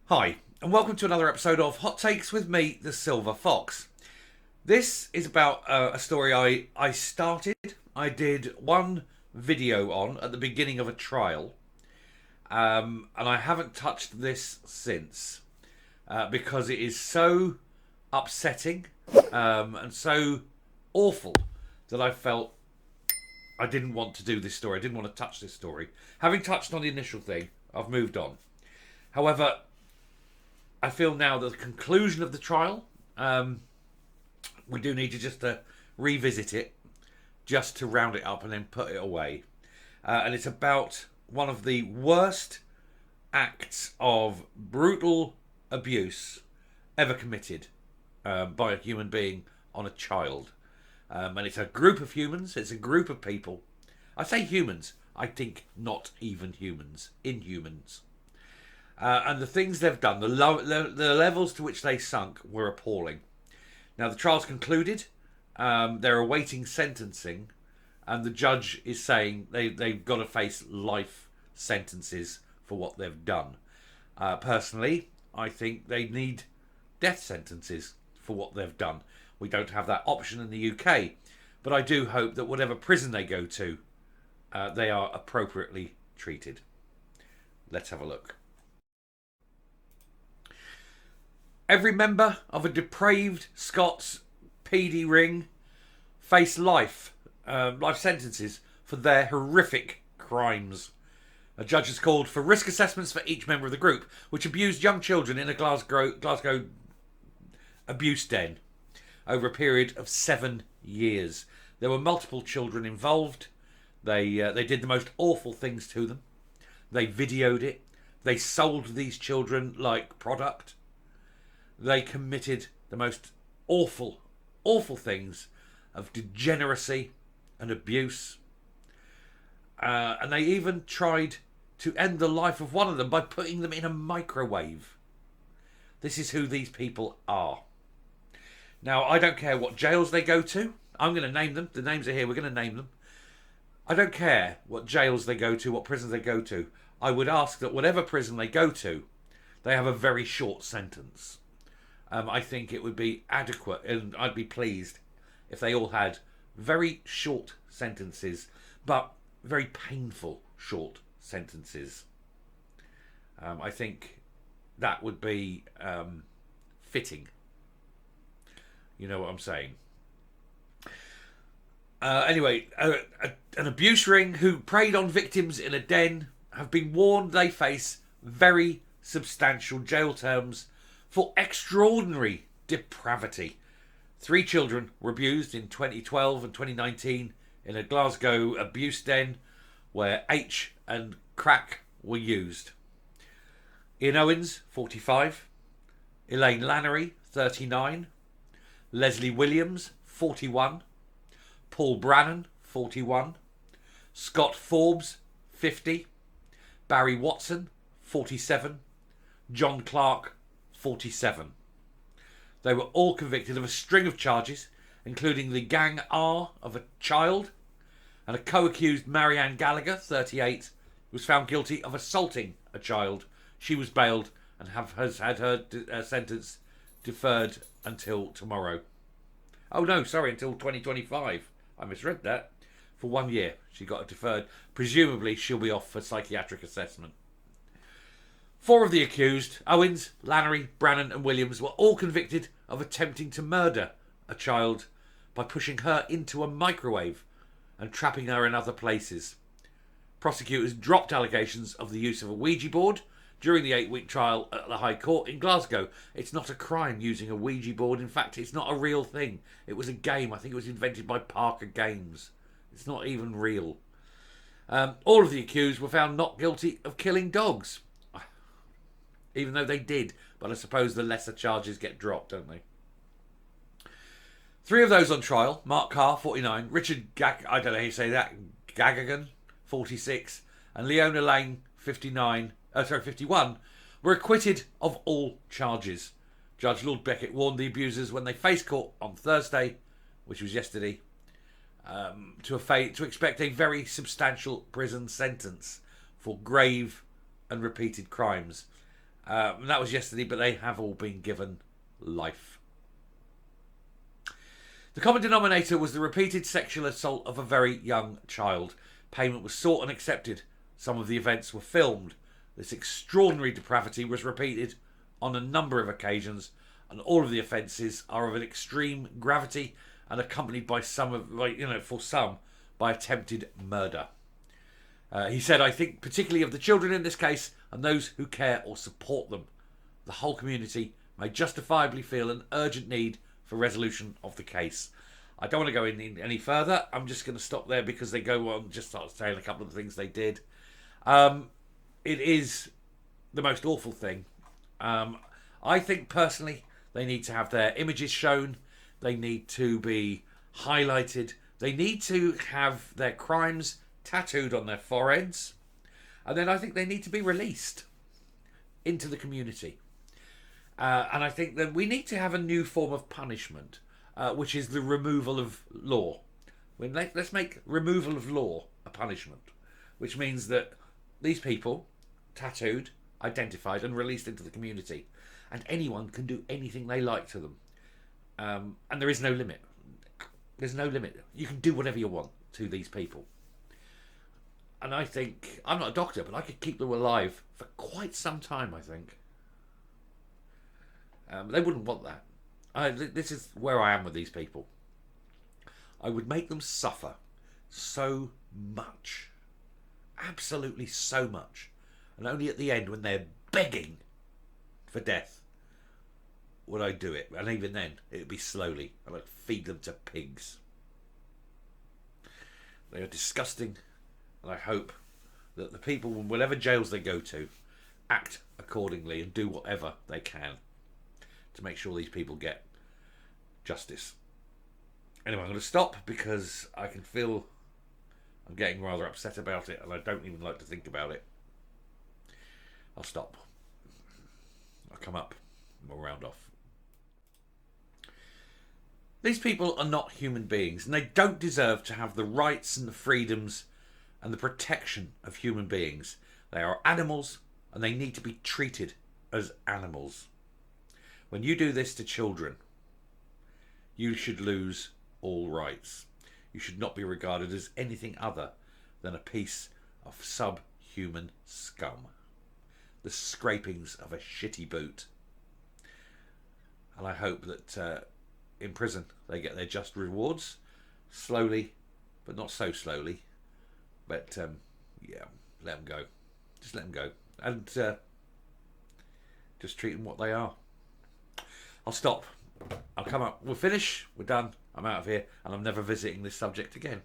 Hi, and welcome to another episode of Hot Takes with me, the Silver Fox. This is about a story I started. I did one video on at the beginning of a trial, and I haven't touched this since because it is so upsetting and so awful that I felt I didn't want to do this story. I didn't want to touch this story. Having touched on the initial thing, I've moved on. However, I feel now that the conclusion of the trial, we do need to just revisit it, just to round it up and then put it away. And it's about one of the worst acts of brutal abuse ever committed by a human being on a child. And it's a group of humans, it's a group of people. I say humans, I think not even humans, inhumans. And the things they've done, the levels to which they sunk were appalling. Now, the trial's concluded. They're awaiting sentencing. And the judge is saying they've got to face life sentences for what they've done. Personally, I think they need death sentences for what they've done. We don't have that option in the UK. But I do hope that whatever prison they go to, they are appropriately treated. Let's have a look. Every member of a depraved Scots PD ring face life sentences for their horrific crimes. A judge has called for risk assessments for each member of the group, which abused young children in a Glasgow abuse den over a period of 7 years. There were multiple children involved. They did the most awful things to them. They videoed it. They sold these children like product. They committed the most awful, awful things of degeneracy and abuse. And they even tried to end the life of one of them by putting them in a microwave. This is who these people are. Now, I don't care what jails they go to. I'm going to name them. The names are here. We're going to name them. I don't care what jails they go to, what prisons they go to. I would ask that whatever prison they go to, they have a very short sentence. I think it would be adequate, and I'd be pleased if they all had very short sentences, but very painful short sentences. I think that would be fitting. You know what I'm saying? Anyway, an abuse ring who preyed on victims in a den have been warned they face very substantial jail terms for extraordinary depravity. 3 children were abused in 2012 and 2019 in a Glasgow abuse den where H and crack were used. Ian Owens, 45. Elaine Lannery, 39. Leslie Williams, 41. Paul Brannan, 41. Scott Forbes, 50. Barry Watson, 47. John Clark, 47. They were all convicted of a string of charges, including the gang R of a child, and a co-accused Marianne Gallagher, 38, was found guilty of assaulting a child. She was bailed and has had her sentence deferred until tomorrow. Oh no, sorry, until 2025. I misread that. For 1 year, she got it deferred. Presumably, she'll be off for psychiatric assessment. 4 of the accused, Owens, Lannery, Brannan and Williams, were all convicted of attempting to murder a child by pushing her into a microwave and trapping her in other places. Prosecutors dropped allegations of the use of a Ouija board during the 8-week trial at the High Court in Glasgow. It's not a crime using a Ouija board. In fact, it's not a real thing. It was a game. I think it was invented by Parker Games. It's not even real. All of the accused were found not guilty of killing dogs. Even though they did, but I suppose the lesser charges get dropped, don't they? 3 of those on trial, Mark Carr, 49, Richard I don't know how you say that, Gagagan, 46, and Leona Lane, 51, were acquitted of all charges. Judge Lord Beckett warned the abusers when they faced court on Thursday, which was yesterday, to expect a very substantial prison sentence for grave and repeated crimes. And that was yesterday, but they have all been given life. The common denominator was the repeated sexual assault of a very young child. Payment was sought and accepted. Some of the events were filmed. This extraordinary depravity was repeated on a number of occasions, and all of the offences are of an extreme gravity and accompanied by for some, by attempted murder. He said, I think particularly of the children in this case and those who care or support them. The whole community may justifiably feel an urgent need for resolution of the case. I don't want to go in any further. I'm just going to stop there because they go on, just start saying a couple of the things they did. It is the most awful thing. I think personally they need to have their images shown. They need to be highlighted. They need to have their crimes tattooed on their foreheads. And then I think they need to be released into the community. And I think that we need to have a new form of punishment, which is the removal of law. Let's make removal of law a punishment, which means that these people, tattooed, identified and released into the community, and anyone can do anything they like to them. And there is no limit. There's no limit. You can do whatever you want to these people. And I think, I'm not a doctor, but I could keep them alive for quite some time, I think. They wouldn't want that. This is where I am with these people. I would make them suffer so much. Absolutely so much. And only at the end, when they're begging for death, would I do it. And even then, it would be slowly. And I'd feed them to pigs. They are disgusting. And I hope that the people, whatever jails they go to, act accordingly and do whatever they can to make sure these people get justice. Anyway, I'm going to stop because I can feel I'm getting rather upset about it and I don't even like to think about it. I'll stop. I'll come up and we'll round off. These people are not human beings and they don't deserve to have the rights and the freedoms and the protection of human beings. They are animals and they need to be treated as animals. When you do this to children, you should lose all rights. You should not be regarded as anything other than a piece of subhuman scum. The scrapings of a shitty boot. And I hope that in prison they get their just rewards. Slowly, but not so slowly. But yeah, let them go. Just let them go. And just treat them what they are. I'll stop. I'll come up. We'll finish. We're done. I'm out of here. And I'm never visiting this subject again.